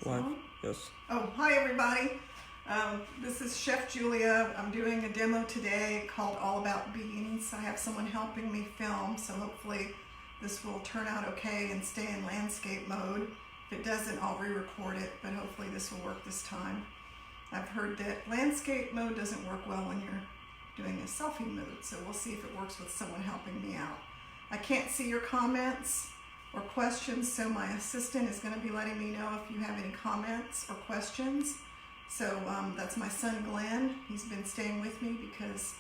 Live, yes. Oh, hi everybody. This is Chef Julia. I'm doing a demo today called All About Beans. I have someone helping me film, so hopefully this will turn out okay and stay in landscape mode. If it doesn't, I'll re-record it, but hopefully this will work this time. I've heard that landscape mode doesn't work well when you're doing a selfie mode, so we'll see if it works with someone helping me out. I can't see your comments or questions, so my assistant is going to be letting me know if you have any comments or questions. So that's my son Glenn. He's been staying with me because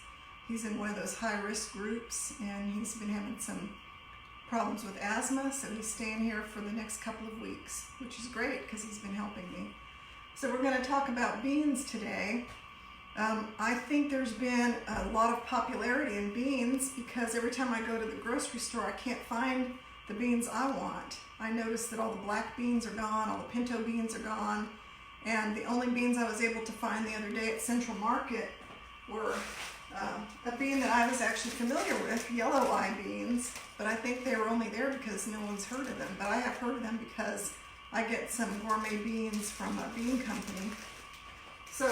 he's in one of those high-risk groups and he's been having some problems with asthma, so he's staying here for the next couple of weeks, which is great because he's been helping me. So we're going to talk about beans today. I think there's been a lot of popularity in beans because every time I go to the grocery store I can't find the beans I want. I noticed that all the black beans are gone, all the pinto beans are gone, and the only beans I was able to find the other day at Central Market were a bean that I was actually familiar with, yellow eye beans, but I think they were only there because no one's heard of them. But I have heard of them because I get some gourmet beans from a bean company. So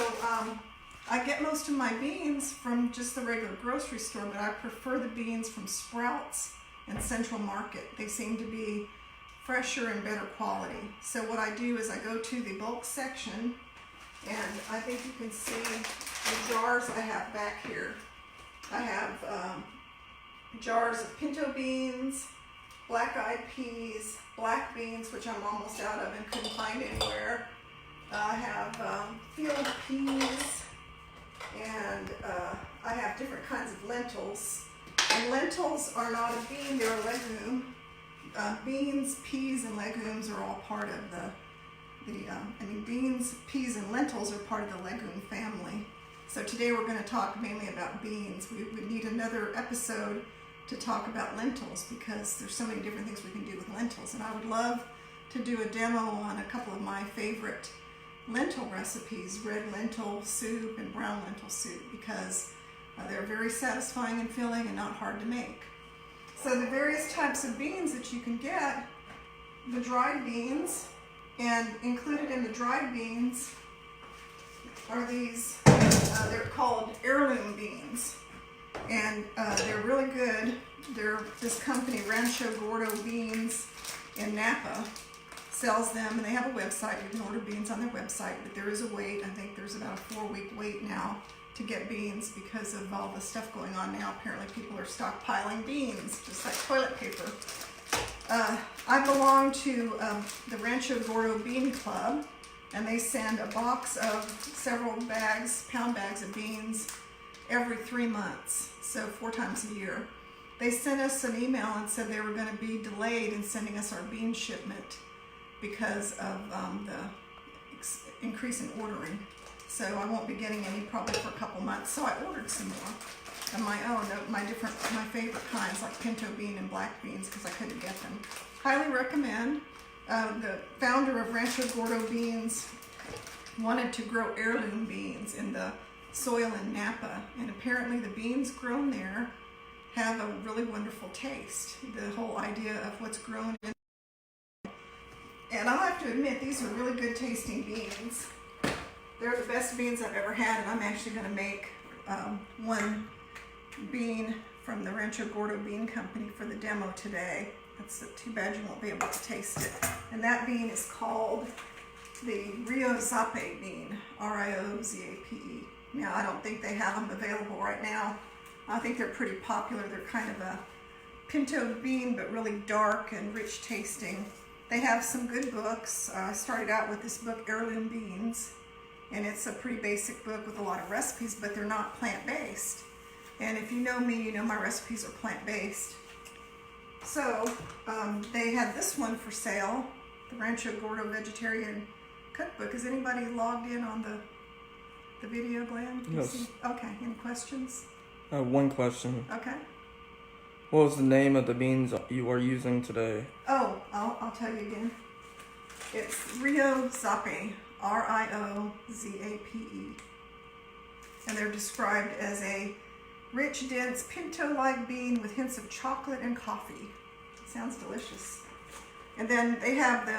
I get most of my beans from just the regular grocery store, but I prefer the beans from Sprouts and Central Market. They seem to be fresher and better quality. So what I do is I go to the bulk section, and I think you can see the jars I have back here. I have jars of pinto beans, black-eyed peas, black beans, which I'm almost out of and couldn't find anywhere. I have field peas, and I have different kinds of lentils. And lentils are not a bean, they're a legume. Beans, peas, and legumes are all part of beans, peas, and lentils are part of the legume family. So today we're going to talk mainly about beans. We would need another episode to talk about lentils because there's so many different things we can do with lentils. And I would love to do a demo on a couple of my favorite lentil recipes, red lentil soup and brown lentil soup, because they're very satisfying and filling and not hard to make. So the various types of beans that you can get, the dried beans, and included in the dried beans are these, they're called heirloom beans. And they're really good. They're this company, Rancho Gordo Beans in Napa, sells them, and they have a website. You can order beans on their website, but there is a wait. I think there's about a 4-week wait now to get beans because of all the stuff going on now. Apparently people are stockpiling beans, just like toilet paper. I belong to the Rancho Gordo Bean Club, and they send a box of several bags, pound bags of beans every 3 months, so 4 times a year. They sent us an email and said they were going to be delayed in sending us our bean shipment because of the increase in ordering. So I won't be getting any probably for a couple months. So I ordered some more of my own, my favorite kinds like pinto bean and black beans because I couldn't get them. Highly recommend. The founder of Rancho Gordo Beans wanted to grow heirloom beans in the soil in Napa, and apparently the beans grown there have a really wonderful taste. The whole idea of what's grown in. And I'll have to admit, these are really good tasting beans. They're the best beans I've ever had, and I'm actually going to make one bean from the Rancho Gordo Bean Company for the demo today. That's too bad you won't be able to taste it. And that bean is called the Rio Zape bean, R-I-O-Z-A-P-E. Now, I don't think they have them available right now. I think they're pretty popular. They're kind of a pinto bean, but really dark and rich tasting. They have some good books. I started out with this book, Heirloom Beans, and it's a pretty basic book with a lot of recipes, but they're not plant-based. And if you know me, you know my recipes are plant-based. So they have this one for sale, the Rancho Gordo Vegetarian Cookbook. Is anybody logged in on the video, Glenn? Yes. Okay, any questions? One question. Okay. What was the name of the beans you are using today? Oh, I'll tell you again. It's Rio Zape, R-I-O-Z-A-P-E. And they're described as a rich, dense, pinto-like bean with hints of chocolate and coffee. Sounds delicious. And then they have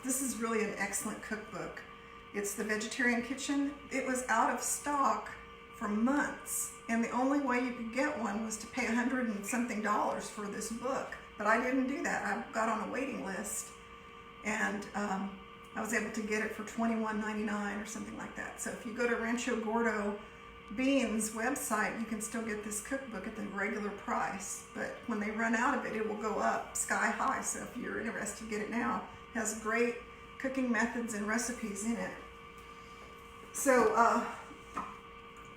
this is really an excellent cookbook. It's the Vegetarian Kitchen. It was out of stock for months, and the only way you could get one was to pay $100 and something for this book. But I didn't do that. I got on a waiting list, and I was able to get it for $21.99 or something like that. So if you go to Rancho Gordo Beans website, you can still get this cookbook at the regular price. But when they run out of it, it will go up sky high. So if you're interested, get it now. It has great cooking methods and recipes in it. So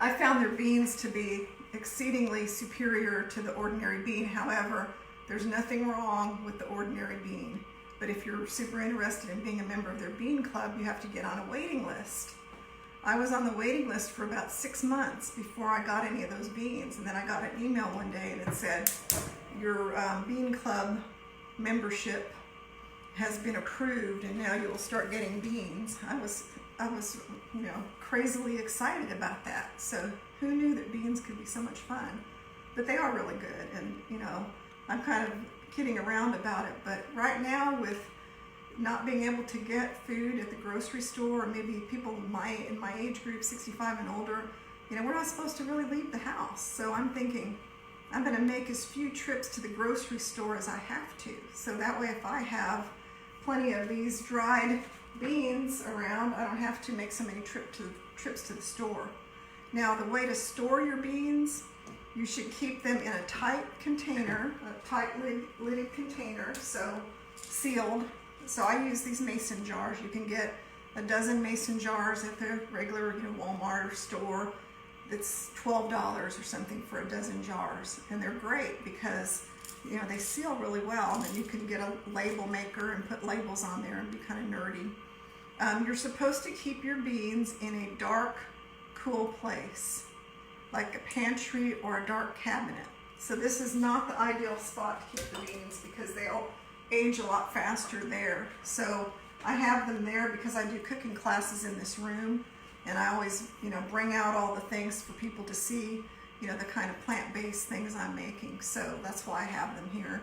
I found their beans to be exceedingly superior to the ordinary bean. However, there's nothing wrong with the ordinary bean. But if you're super interested in being a member of their bean club, you have to get on a waiting list. I was on the waiting list for about 6 months before I got any of those beans. And then I got an email one day and it said, your bean club membership has been approved and now you'll start getting beans. I was crazily excited about that. So who knew that beans could be so much fun? But they are really good, and I'm kind of kidding around about it. But right now, with not being able to get food at the grocery store, or maybe people in my age group, 65 and older, we're not supposed to really leave the house. So I'm thinking I'm going to make as few trips to the grocery store as I have to. So that way, if I have plenty of these dried beans around, I don't have to make so many trips to the store. Now, the way to store your beans, you should keep them in a tight container, a tight lidded container, so sealed. So I use these mason jars. You can get a dozen mason jars at the regular Walmart or store. It's $12 or something for a dozen jars, and they're great because they seal really well, and then you can get a label maker and put labels on there and be kind of nerdy. You're supposed to keep your beans in a dark, cool place, like a pantry or a dark cabinet. So this is not the ideal spot to keep the beans because they'll age a lot faster there. So I have them there because I do cooking classes in this room, and I always, bring out all the things for people to see, the kind of plant-based things I'm making. So that's why I have them here.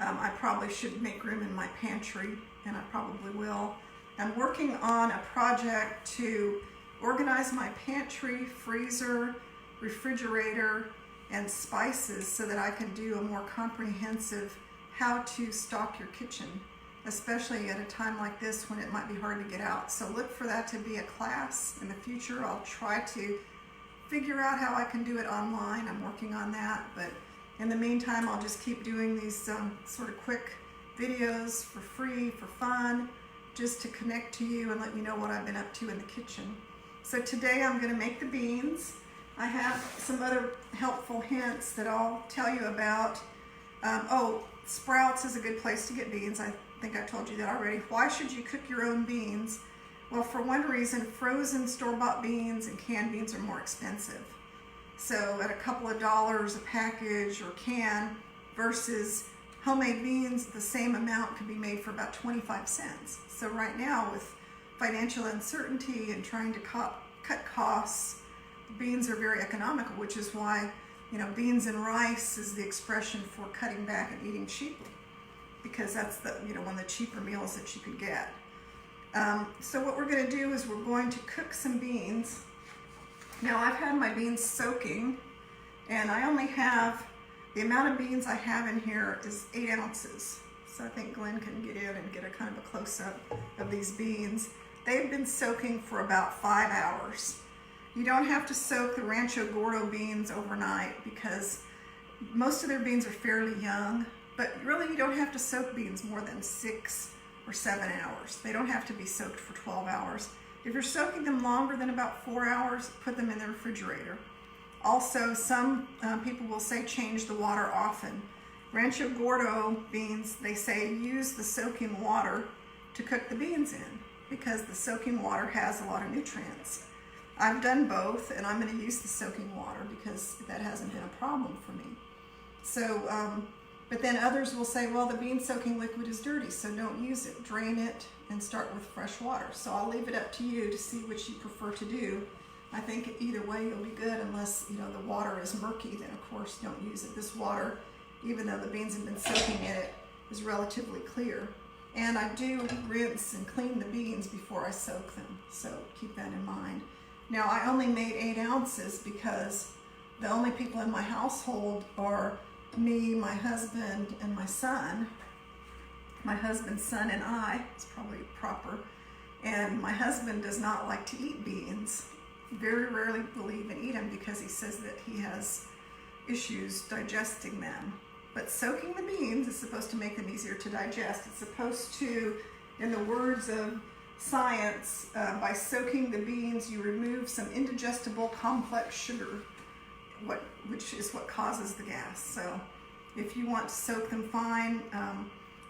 I probably should make room in my pantry, and I probably will. I'm working on a project to organize my pantry, freezer, refrigerator, and spices so that I can do a more comprehensive how to stock your kitchen, especially at a time like this when it might be hard to get out. So look for that to be a class in the future. I'll try to figure out how I can do it online. I'm working on that, but in the meantime, I'll just keep doing these sort of quick videos for free, for fun, just to connect to you and let you know what I've been up to in the kitchen. So today I'm going to make the beans. I have some other helpful hints that I'll tell you about. Sprouts is a good place to get beans. I think I told you that already. Why should you cook your own beans? Well, for one reason, frozen store-bought beans and canned beans are more expensive. So at a couple of dollars a package or can versus homemade beans, the same amount could be made for about 25 cents. So right now, with financial uncertainty and trying to cut costs, beans are very economical, which is why beans and rice is the expression for cutting back and eating cheaply, because that's the one of the cheaper meals that you could get. So what we're going to do is we're going to cook some beans. Now I've had my beans soaking, and I only have, the amount of beans I have in here is 8 ounces. So I think Glenn can get in and get a kind of a close-up of these beans. They've been soaking for about 5 hours. You don't have to soak the Rancho Gordo beans overnight because most of their beans are fairly young, but really you don't have to soak beans more than 6 or 7 hours. They don't have to be soaked for 12 hours. If you're soaking them longer than about 4 hours, put them in the refrigerator. Also, some people will say change the water often. Rancho Gordo beans, they say use the soaking water to cook the beans in because the soaking water has a lot of nutrients. I've done both, and I'm going to use the soaking water because that hasn't been a problem for me. So, but then others will say, well, the bean soaking liquid is dirty, so don't use it. Drain it and start with fresh water. So I'll leave it up to you to see which you prefer to do. I think either way you'll be good, unless the water is murky, then of course don't use it. This water, even though the beans have been soaking in it, is relatively clear. And I do rinse and clean the beans before I soak them, so keep that in mind. Now, I only made 8 ounces because the only people in my household are me, my husband, and my son. My husband's son and I, it's probably proper. And my husband does not like to eat beans. Very rarely will even eat them because he says that he has issues digesting them. But soaking the beans is supposed to make them easier to digest. It's supposed to, in the words of science, by soaking the beans, you remove some indigestible complex sugar, which is what causes the gas. So if you want to soak them fine,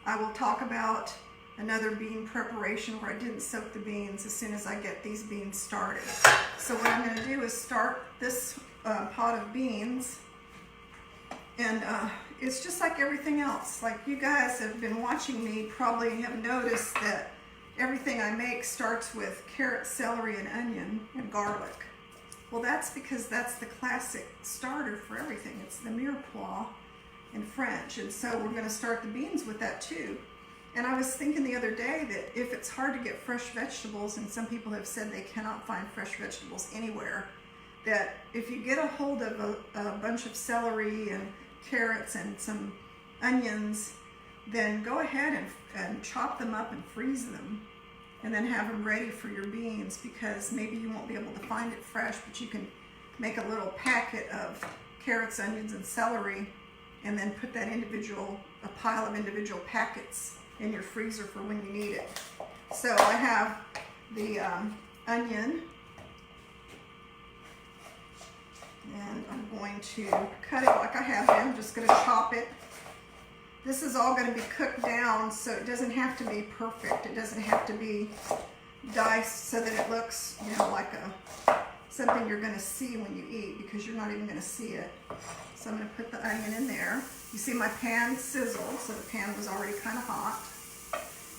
I will talk about another bean preparation where I didn't soak the beans as soon as I get these beans started. So what I'm going to do is start this pot of beans, and it's just like everything else. Like you guys have been watching me probably have noticed that everything I make starts with carrot, celery, and onion, and garlic. Well, that's because that's the classic starter for everything. It's the mirepoix in French, and so we're going to start the beans with that too. And I was thinking the other day that if it's hard to get fresh vegetables, and some people have said they cannot find fresh vegetables anywhere, that if you get a hold of a bunch of celery and carrots and some onions, then go ahead and chop them up and freeze them, and then have them ready for your beans, because maybe you won't be able to find it fresh, but you can make a little packet of carrots, onions, and celery, and then put that a pile of individual packets in your freezer for when you need it. So I have the onion, and I'm going to cut it like I have been. I'm just going to chop it. This is all going to be cooked down, so it doesn't have to be perfect. It doesn't have to be diced so that it looks, like something you're going to see when you eat, because you're not even going to see it. So I'm going to put the onion in there. You see my pan sizzled, so the pan was already kind of hot.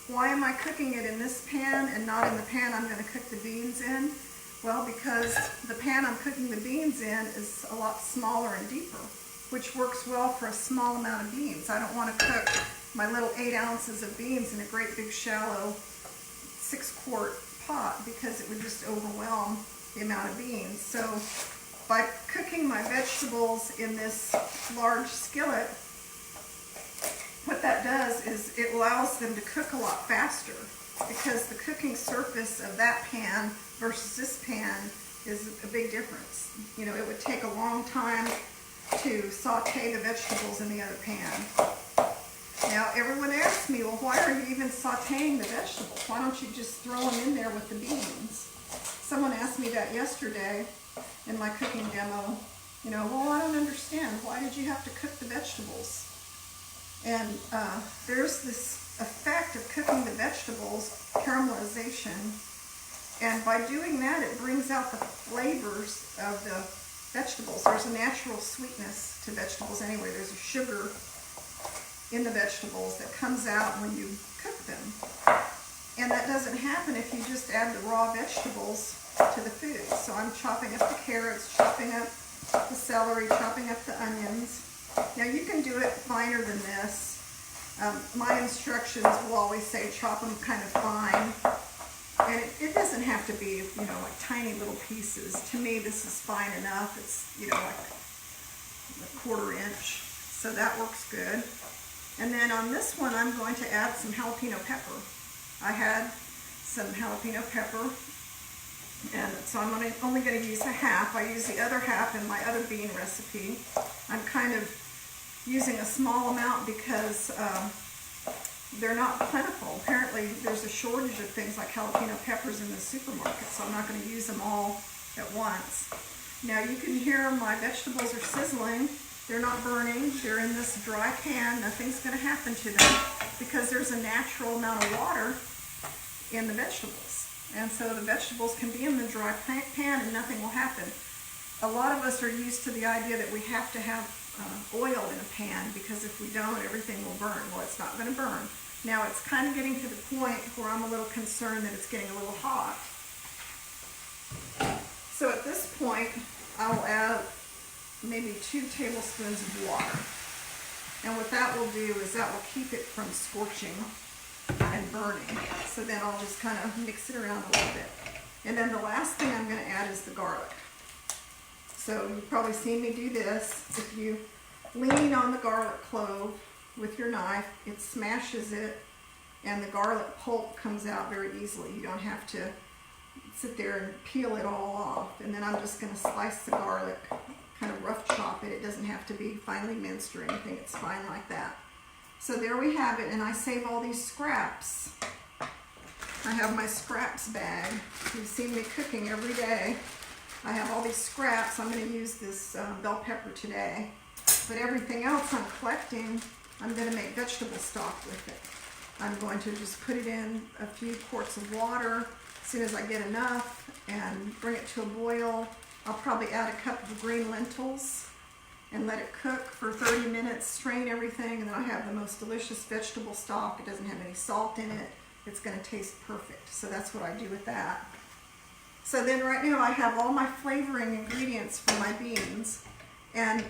Why am I cooking it in this pan and not in the pan I'm going to cook the beans in? Well, because the pan I'm cooking the beans in is a lot smaller and deeper, which works well for a small amount of beans. I don't want to cook my little 8 ounces of beans in a great big shallow 6-quart pot, because it would just overwhelm the amount of beans. So by cooking my vegetables in this large skillet, what that does is it allows them to cook a lot faster, because the cooking surface of that pan versus this pan is a big difference. It would take a long time to saute the vegetables in the other pan. Now, everyone asks me, well, why are you even sauteing the vegetables? Why don't you just throw them in there with the beans? Someone asked me that yesterday in my cooking demo. Well, I don't understand. Why did you have to cook the vegetables? And there's this effect of cooking the vegetables, caramelization, and by doing that, it brings out the flavors of the vegetables. There's a natural sweetness to vegetables anyway. There's a sugar in the vegetables that comes out when you cook them. And that doesn't happen if you just add the raw vegetables to the food. So I'm chopping up the carrots, chopping up the celery, chopping up the onions. Now you can do it finer than this. My instructions will always say chop them kind of fine. And it doesn't have to be, like tiny little pieces. To me, this is fine enough. It's, like a 1/4 inch. So that works good. And then on this one, I'm going to add some jalapeno pepper. I had some jalapeno pepper, and so I'm only going to use a half. I use the other half in my other bean recipe. I'm kind of using a small amount because they're not plentiful. Apparently there's a shortage of things like jalapeno peppers in the supermarket, so I'm not going to use them all at once. Now you can hear my vegetables are sizzling. They're not burning. They're in this dry pan. Nothing's going to happen to them because there's a natural amount of water in the vegetables. And so the vegetables can be in the dry pan and nothing will happen. A lot of us are used to the idea that we have to have oil in a pan, because if we don't, everything will burn. Well, it's not going to burn. Now it's kind of getting to the point where I'm a little concerned that it's getting a little hot. So at this point, I'll add maybe 2 tablespoons of water. And what that will do is that will keep it from scorching. and burning. So then I'll just kind of mix it around a little bit. And then the last thing I'm going to add is the garlic. So you've probably seen me do this. If you lean on the garlic clove with your knife, it smashes it and the garlic pulp comes out very easily. You don't have to sit there and peel it all off. And then I'm just going to slice the garlic, kind of rough chop it. It doesn't have to be finely minced or anything. It's fine like that. So there we have it, and I save all these scraps. I have my scraps bag. You've seen me cooking every day. I have all these scraps. I'm going to use this bell pepper today. But everything else I'm collecting, I'm going to make vegetable stock with it. I'm going to just put it in a few quarts of water as soon as I get enough and bring it to a boil. I'll probably add a cup of green lentils and let it cook for 30 minutes, strain everything, and then I have the most delicious vegetable stock. It doesn't have any salt in it. It's going to taste perfect. So that's what I do with that. So then right now I have all my flavoring ingredients for my beans. And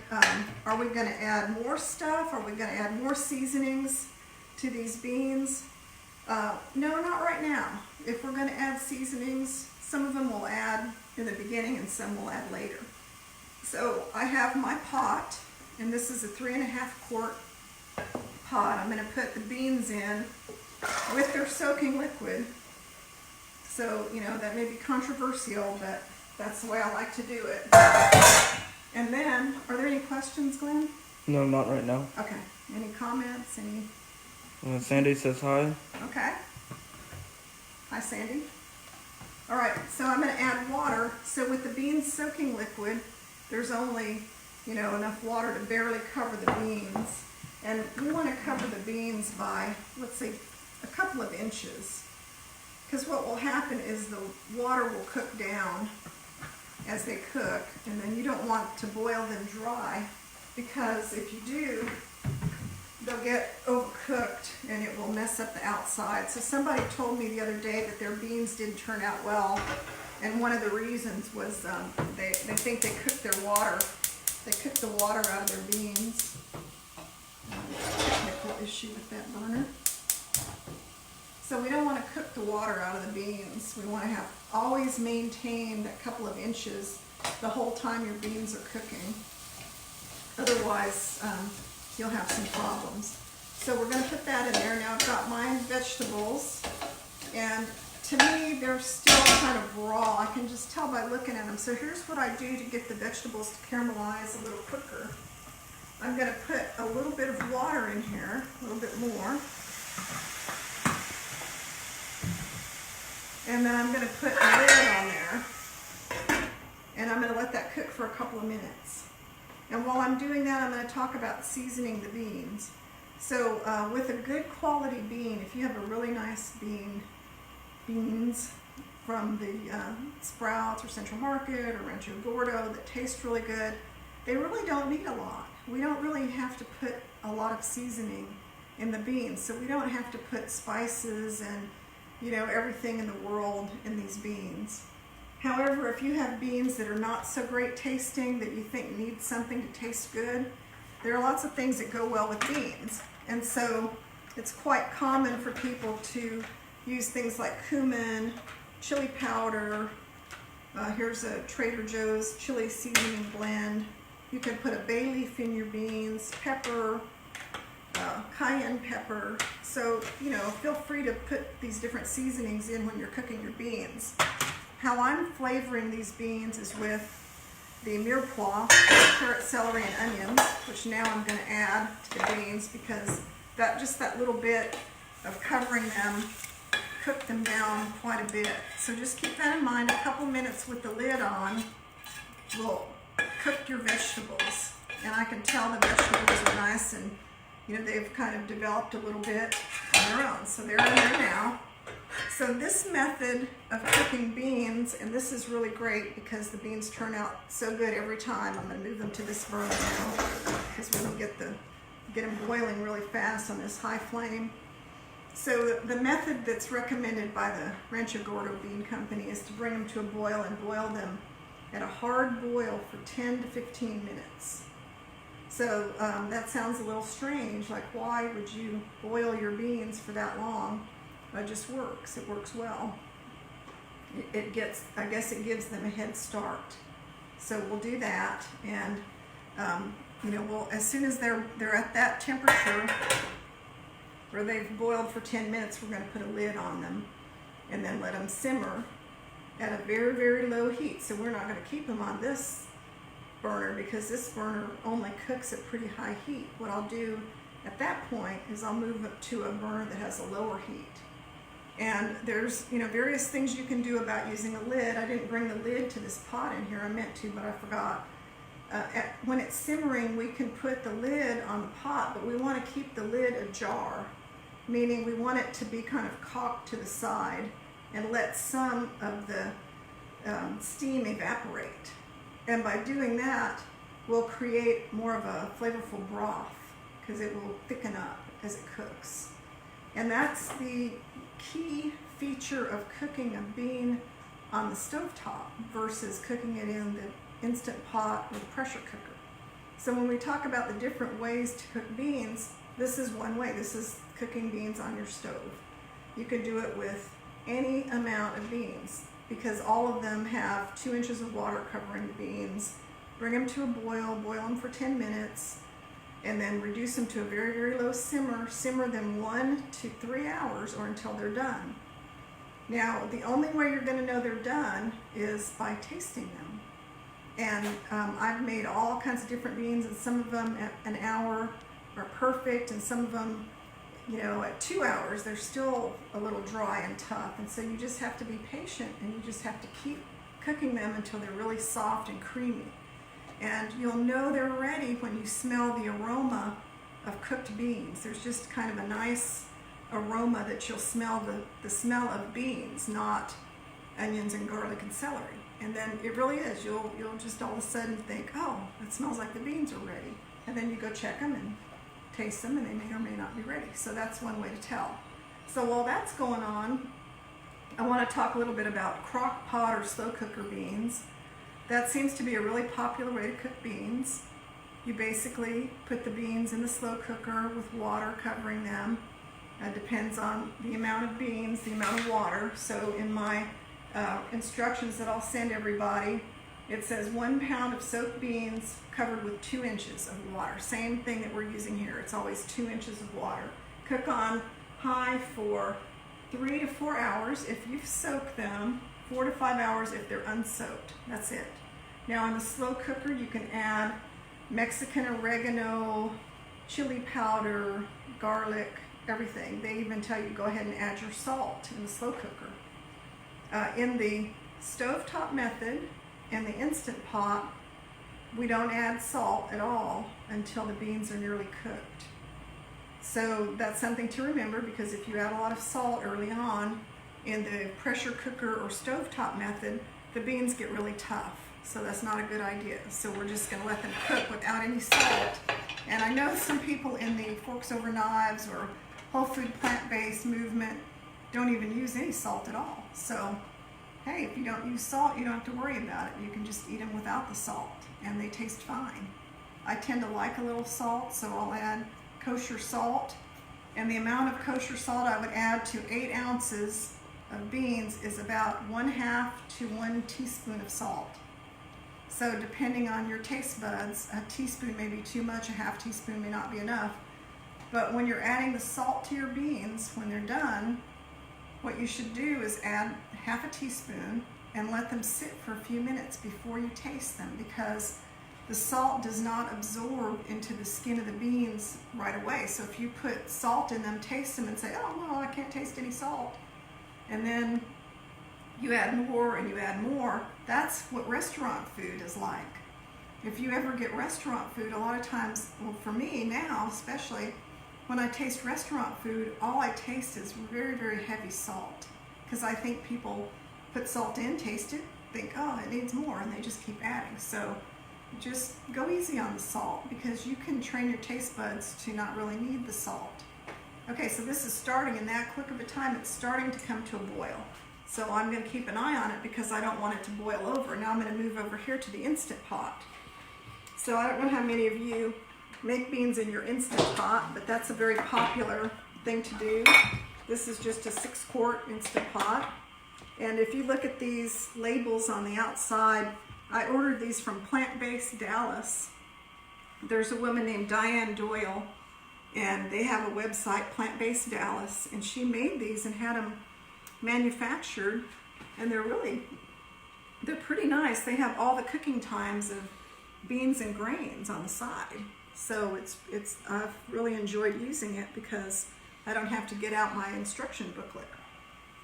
are we going to add more stuff? Are we going to add more seasonings to these beans? No, not right now. If we're going to add seasonings, some of them we'll add in the beginning and some we'll add later. So I have my pot, and this is a 3.5 quart pot. I'm going to put the beans in with their soaking liquid. So, you know, that may be controversial, but that's the way I like to do it. And then, are there any questions, Glenn? No, not right now. Okay. Any comments? Sandy says hi. Okay. Hi, Sandy. All right, so I'm going to add water. So with the beans soaking liquid, there's only, you know, enough water to barely cover the beans. And we want to cover the beans by, let's say, a couple of inches. Because what will happen is the water will cook down as they cook, and then you don't want to boil them dry, because if you do, they'll get overcooked and it will mess up the outside. So somebody told me the other day that their beans didn't turn out well, and one of the reasons was they think they cooked their water. They cooked the water out of their beans. Technical issue with that burner. So we don't want to cook the water out of the beans. We want to have always maintained a couple of inches the whole time your beans are cooking. Otherwise, you'll have some problems. So we're going to put that in there. Now I've got my vegetables, and to me they're still kind of raw. I can just tell by looking at them. So here's what I do to get the vegetables to caramelize a little quicker. I'm going to put a little bit of water in here, a little bit more. And then I'm going to put a lid on there, and I'm going to let that cook for a couple of minutes. And while I'm doing that, I'm going to talk about seasoning the beans. So with a good quality bean, if you have a really nice beans from the Sprouts or Central Market or Rancho Gordo that taste really good, they really don't need a lot. We don't really have to put a lot of seasoning in the beans, so we don't have to put spices and, you know, everything in the world in these beans. However, if you have beans that are not so great tasting, that you think need something to taste good, there are lots of things that go well with beans. And so it's quite common for people to use things like cumin, chili powder. Here's a Trader Joe's chili seasoning blend. You can put a bay leaf in your beans, pepper, cayenne pepper. So, you know, feel free to put these different seasonings in when you're cooking your beans. How I'm flavoring these beans is with the mirepoix, carrot, celery, and onions, which now I'm going to add to the beans, because that little bit of covering them cook them down quite a bit. So just keep that in mind. A couple minutes with the lid on will cook your vegetables, and I can tell the vegetables are nice and, you know, they've kind of developed a little bit on their own. So they're in there now. So this method of cooking beans, and this is really great because the beans turn out so good every time. I'm going to move them to this burner now, because we're going to get them boiling really fast on this high flame. So the method that's recommended by the Rancho Gordo Bean Company is to bring them to a boil and boil them at a hard boil for 10 to 15 minutes. So that sounds a little strange, like why would you boil your beans for that long? It just works. It works well. I guess it gives them a head start. So we'll do that, and as soon as they're at that temperature, where they've boiled for 10 minutes, we're going to put a lid on them, and then let them simmer at a very, very low heat. So we're not going to keep them on this burner because this burner only cooks at pretty high heat. What I'll do at that point is I'll move it to a burner that has a lower heat. And there's various things you can do about using a lid. I didn't bring the lid to this pot in here. I meant to, but I forgot. When it's simmering, we can put the lid on the pot, but we want to keep the lid ajar, meaning we want it to be kind of cocked to the side and let some of the steam evaporate. And by doing that, we'll create more of a flavorful broth because it will thicken up as it cooks. And that's the key feature of cooking a bean on the stovetop versus cooking it in the instant pot or the pressure cooker. So when we talk about the different ways to cook beans, this is one way. This is cooking beans on your stove. You could do it with any amount of beans because all of them have 2 inches of water covering the beans. Bring them to a boil them for 10 minutes, and then reduce them to a very, very low simmer. Simmer them 1 to 3 hours or until they're done. Now, the only way you're going to know they're done is by tasting them. And I've made all kinds of different beans, and some of them at an hour are perfect, and some of them, at 2 hours, they're still a little dry and tough. And so you just have to be patient, and you just have to keep cooking them until they're really soft and creamy. And you'll know they're ready when you smell the aroma of cooked beans. There's just kind of a nice aroma that you'll smell, the smell of beans, not onions and garlic and celery. And then it really is. You'll just all of a sudden think, oh, it smells like the beans are ready. And then you go check them and taste them, and they may or may not be ready. So that's one way to tell. So while that's going on, I want to talk a little bit about crock pot or slow cooker beans. That seems to be a really popular way to cook beans. You basically put the beans in the slow cooker with water covering them. It depends on the amount of beans, the amount of water. So in my instructions that I'll send everybody, it says 1 pound of soaked beans covered with 2 inches of water. Same thing that we're using here. It's always 2 inches of water. Cook on high for 3 to 4 hours if you've soaked them, 4 to 5 hours if they're unsoaked. That's it. Now in the slow cooker, you can add Mexican oregano, chili powder, garlic, everything. They even tell you go ahead and add your salt in the slow cooker. In the stovetop method and the instant pot, we don't add salt at all until the beans are nearly cooked. So that's something to remember, because if you add a lot of salt early on in the pressure cooker or stovetop method, the beans get really tough. So that's not a good idea. So we're just going to let them cook without any salt. And I know some people in the Forks Over Knives or whole food plant-based movement don't even use any salt at all. So hey, if you don't use salt, you don't have to worry about it. You can just eat them without the salt, and they taste fine. I tend to like a little salt, so I'll add kosher salt. And the amount of kosher salt I would add to 8 ounces of beans is about 1/2 to 1 teaspoon of salt. So depending on your taste buds, a teaspoon may be too much, a 1/2 teaspoon may not be enough. But when you're adding the salt to your beans, when they're done, what you should do is add 1/2 teaspoon and let them sit for a few minutes before you taste them, because the salt does not absorb into the skin of the beans right away. So if you put salt in them, taste them, and say, oh no, I can't taste any salt, and then you add more and you add more, that's what restaurant food is like. If you ever get restaurant food, a lot of times, well, for me now especially, when I taste restaurant food, all I taste is very, very heavy salt, because I think people put salt in, taste it, think, oh, it needs more, and they just keep adding. So just go easy on the salt, because you can train your taste buds to not really need the salt. Okay, so this is starting in that quick of a time. It's starting to come to a boil. So I'm going to keep an eye on it because I don't want it to boil over. Now I'm going to move over here to the Instant Pot. So I don't know how many of you make beans in your Instant Pot, but that's a very popular thing to do. This is just a 6-quart Instant Pot. And if you look at these labels on the outside, I ordered these from Plant-Based Dallas. There's a woman named Diane Doyle, and they have a website, Plant-Based Dallas, and she made these and had them manufactured, and they're pretty nice. They have all the cooking times of beans and grains on the side. So I've really enjoyed using it because I don't have to get out my instruction booklet.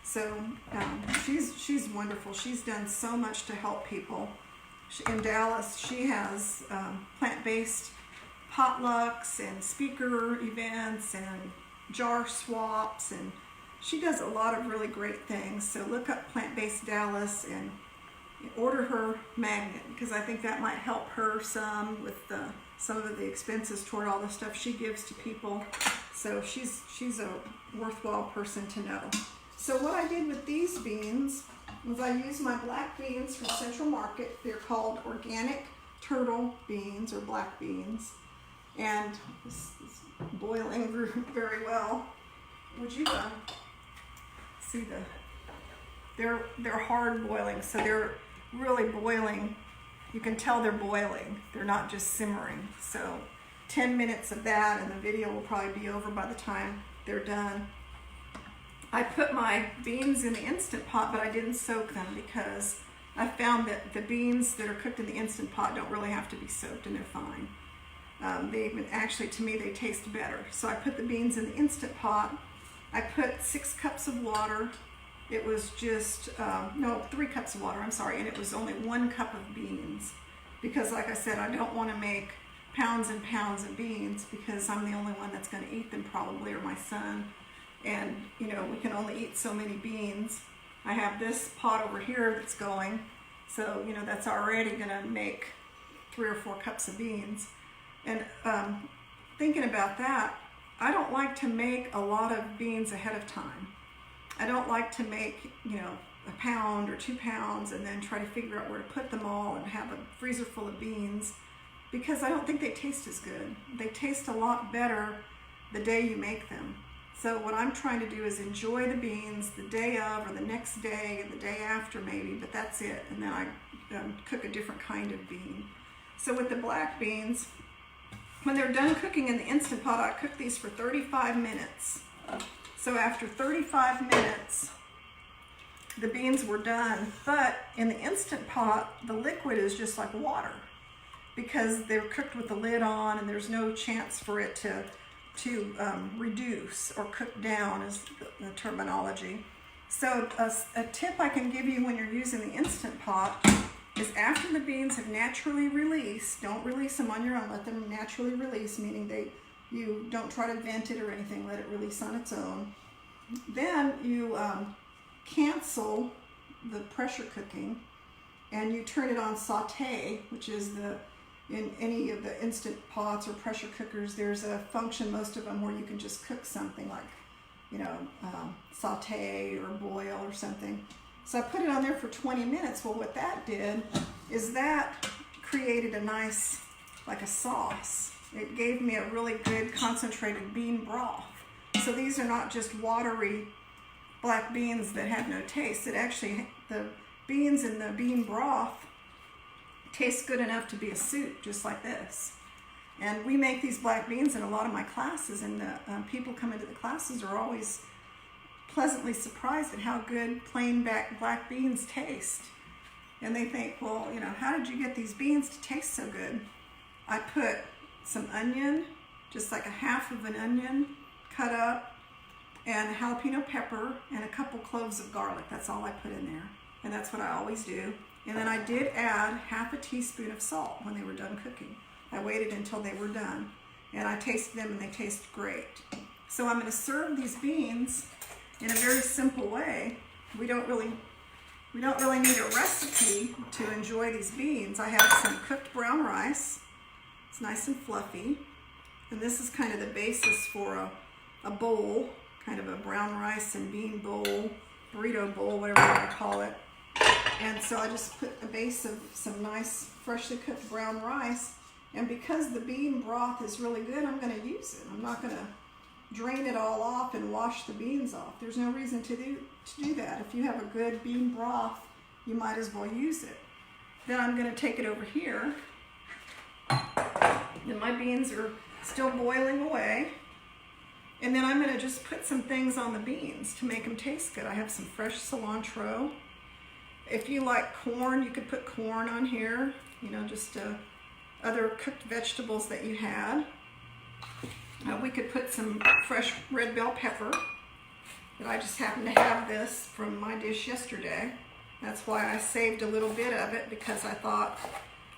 So she's wonderful. She's done so much to help people. In Dallas, she has plant-based potlucks and speaker events and jar swaps, and she does a lot of really great things. So look up Plant-Based Dallas and order her magnet, because I think that might help her some with some of the expenses toward all the stuff she gives to people. So she's a worthwhile person to know. So what I did with these beans was I used my black beans from Central Market. They're called organic turtle beans or black beans. And this is boiling very well. Would you see they're hard boiling, so they're really boiling. You can tell they're boiling. They're not just simmering. So 10 minutes of that and the video will probably be over by the time they're done. I put my beans in the Instant Pot, but I didn't soak them because I found that the beans that are cooked in the Instant Pot don't really have to be soaked, and they're fine. Actually, to me, they taste better. So I put the beans in the Instant Pot. I put 6 cups of water. It was just, 3 cups of water, I'm sorry, and it was only 1 cup of beans. Because like I said, I don't want to make pounds and pounds of beans because I'm the only one that's going to eat them probably, or my son. And, we can only eat so many beans. I have this pot over here that's going, so, that's already going to make 3 or 4 cups of beans. And thinking about that, I don't like to make a lot of beans ahead of time. I don't like to make, a pound or 2 pounds and then try to figure out where to put them all and have a freezer full of beans, because I don't think they taste as good. They taste a lot better the day you make them. So what I'm trying to do is enjoy the beans the day of, or the next day, the day after maybe, but that's it. And then I cook a different kind of bean. So with the black beans, when they're done cooking in the Instant Pot, I cook these for 35 minutes. So after 35 minutes, the beans were done. But in the Instant Pot, the liquid is just like water because they're cooked with the lid on, and there's no chance for it to reduce or cook down, is the terminology. So a tip I can give you when you're using the Instant Pot is after the beans have naturally released, don't release them on your own, let them naturally release, meaning you don't try to vent it or anything, let it release on its own. Then you cancel the pressure cooking and you turn it on saute, which is in any of the Instant Pots or pressure cookers, there's a function, most of them, where you can just cook something like, saute or boil or something. So I put it on there for 20 minutes. Well, what that did is that created a nice, like a sauce. It gave me a really good concentrated bean broth. So these are not just watery black beans that have no taste. It actually, the beans in the bean broth tastes good enough to be a soup, just like this. And we make these black beans in a lot of my classes, and the people come into the classes are always pleasantly surprised at how good plain black beans taste. And they think, well, how did you get these beans to taste so good? I put some onion, just like a half of an onion cut up, and a jalapeno pepper, and a couple cloves of garlic. That's all I put in there. And that's what I always do. And then I did add half a teaspoon of salt when they were done cooking. I waited until they were done, and I tasted them, and they taste great. So I'm going to serve these beans in a very simple way. We don't really need a recipe to enjoy these beans. I have some cooked brown rice. It's nice and fluffy, and this is kind of the basis for a bowl, kind of a brown rice and bean bowl, burrito bowl, whatever you want to call it. And so I just put a base of some nice freshly cooked brown rice, And because the bean broth is really good, I'm going to use it. I'm not going to drain it all off and wash the beans off. There's no reason to do that. If you have a good bean broth, you might as well use it. Then I'm going to take it over here. And my beans are still boiling away. And then I'm going to just put some things on the beans to make them taste good. I have some fresh cilantro. If you like corn, you could put corn on here. You know, just other cooked vegetables that you had. We could put some fresh red bell pepper. But I just happened to have this from my dish yesterday. That's why I saved a little bit of it, because I thought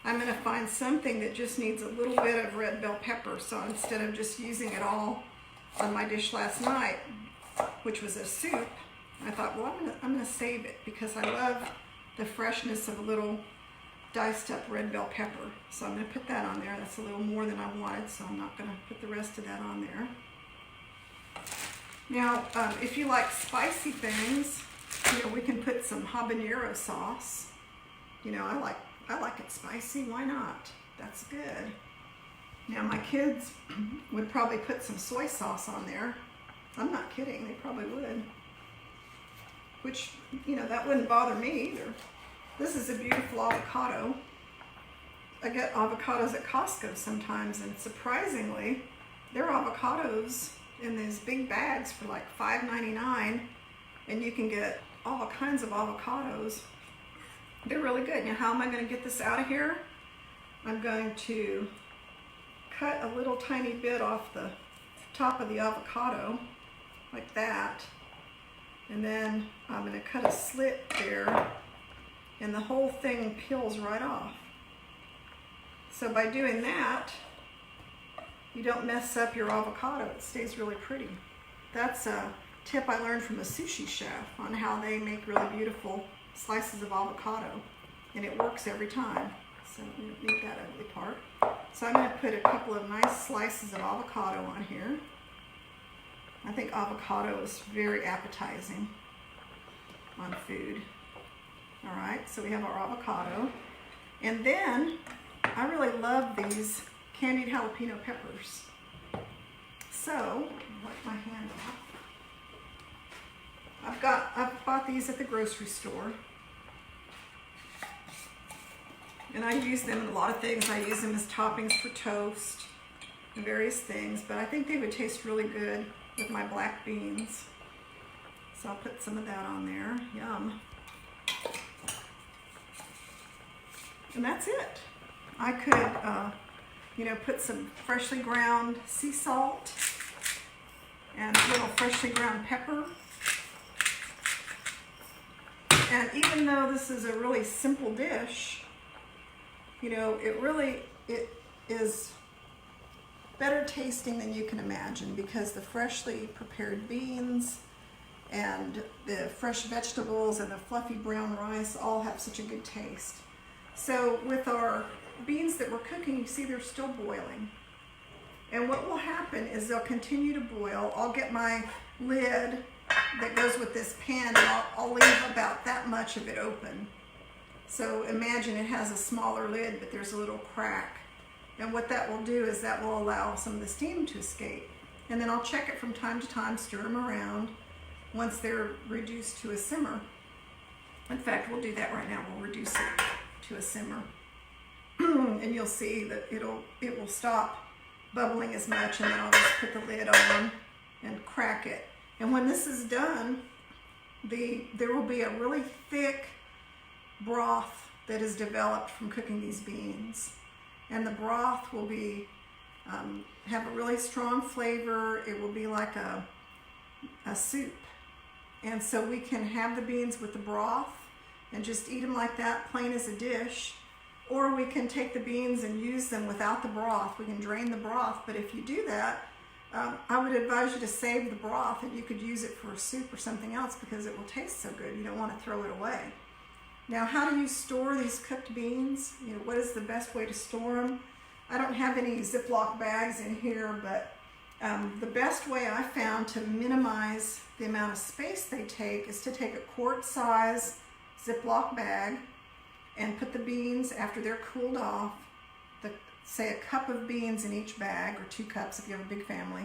I'm going to find something that just needs a little bit of red bell pepper. So instead of just using it all on my dish last night, which was a soup, I thought, well, I'm going to save it because I love the freshness of a little diced up red bell pepper. So I'm going to put that on there. That's a little more than I wanted, so I'm not going to put the rest of that on there. Now, if you like spicy things, you know, we can put some habanero sauce. You know, I like it spicy. Why not? That's good. Now, my kids would probably put some soy sauce on there. I'm not kidding. They probably would. Which, you know, that wouldn't bother me either. This is a beautiful avocado. I get avocados at Costco sometimes, and surprisingly, there are avocados in these big bags for like $5.99, and you can get all kinds of avocados. They're really good. Now, how am I going to get this out of here? I'm going to cut a little tiny bit off the top of the avocado, like that. And then I'm going to cut a slit there, and the whole thing peels right off. So by doing that, you don't mess up your avocado. It stays really pretty. That's a tip I learned from a sushi chef on how they make really beautiful slices of avocado, and it works every time. So we don't need that ugly part. So I'm going to put a couple of nice slices of avocado on here. I think avocado is very appetizing on food. All right, so we have our avocado. And then I really love these candied jalapeno peppers. So, wipe my hand off. I've bought these at the grocery store. And I use them in a lot of things. I use them as toppings for toast and various things, but I think they would taste really good with my black beans. So I'll put some of that on there. Yum. And that's it. I could, you know, put some freshly ground sea salt and a little freshly ground pepper. And even though this is a really simple dish, you know, it is better tasting than you can imagine, because the freshly prepared beans and the fresh vegetables and the fluffy brown rice all have such a good taste. So with our beans that we're cooking, you see they're still boiling. And what will happen is they'll continue to boil. I'll get my lid that goes with this pan, and I'll leave about that much of it open. So imagine it has a smaller lid, but there's a little crack. And what that will do is that will allow some of the steam to escape. And then I'll check it from time to time, stir them around once they're reduced to a simmer. In fact, we'll do that right now. We'll reduce it to a simmer. And you'll see that it will stop bubbling as much, and then I'll just put the lid on and crack it. And when this is done, there will be a really thick broth that is developed from cooking these beans. And the broth will be have a really strong flavor. It will be like a soup. And so we can have the beans with the broth and just eat them like that, plain as a dish. Or we can take the beans and use them without the broth. We can drain the broth, but if you do that, I would advise you to save the broth, and you could use it for a soup or something else, because it will taste so good. You don't want to throw it away. Now, how do you store these cooked beans? You know, what is the best way to store them? I don't have any Ziploc bags in here, but the best way I found to minimize the amount of space they take is to take a quart-size Ziploc bag and put the beans, after they're cooled off, the say a cup of beans in each bag, or 2 cups if you have a big family,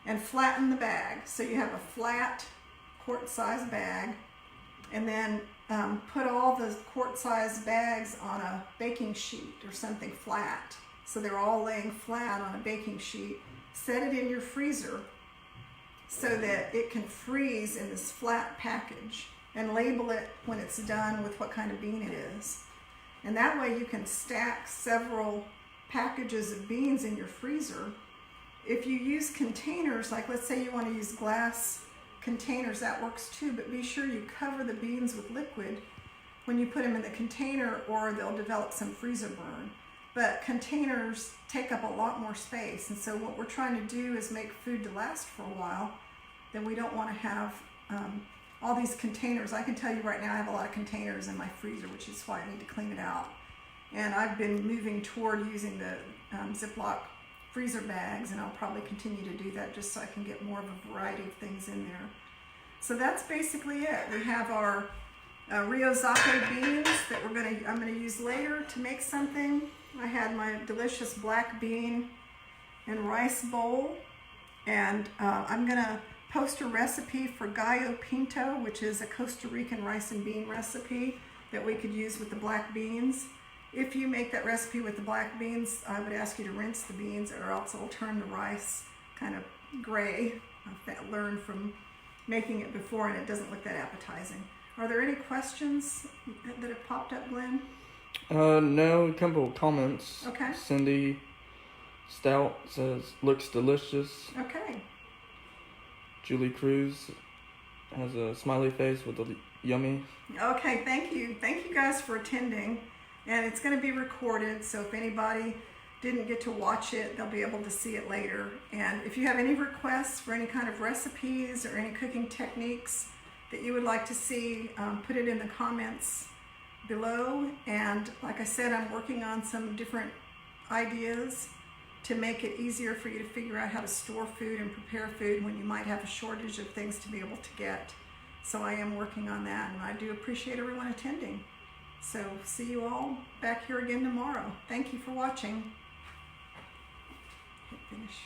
and flatten the bag. So you have a flat quart-sized bag, and then put all the quart-sized bags on a baking sheet or something flat. So they're all laying flat on a baking sheet. Set it in your freezer so that it can freeze in this flat package, and label it when it's done with what kind of bean it is. And that way you can stack several packages of beans in your freezer. If you use containers, like let's say you want to use glass containers, that works too, but be sure you cover the beans with liquid when you put them in the container, or they'll develop some freezer burn. But containers take up a lot more space, and so what we're trying to do is make food to last for a while. Then we don't want to have all these containers. I can tell you right now I have a lot of containers in my freezer, which is why I need to clean it out. And I've been moving toward using the Ziploc freezer bags, and I'll probably continue to do that just so I can get more of a variety of things in there. So that's basically it. We have our Ryozake beans that I'm gonna use later to make something. I had my delicious black bean and rice bowl, and I'm gonna post a recipe for gallo pinto, which is a Costa Rican rice and bean recipe that we could use with the black beans. If you make that recipe with the black beans, I would ask you to rinse the beans, or else it'll turn the rice kind of gray. I've learned from making it before, and it doesn't look that appetizing. Are there any questions that have popped up, Glenn? No, a couple of comments. Okay. Cindy Stout says, looks delicious. Okay. Julie Cruz has a smiley face with a yummy. Okay, thank you. Thank you guys for attending. And it's going to be recorded, so if anybody didn't get to watch it, they'll be able to see it later. And if you have any requests for any kind of recipes or any cooking techniques that you would like to see, put it in the comments below. And like I said, I'm working on some different ideas to make it easier for you to figure out how to store food and prepare food when you might have a shortage of things to be able to get. So I am working on that, and I do appreciate everyone attending. So see you all back here again tomorrow. Thank you for watching. Hit finish.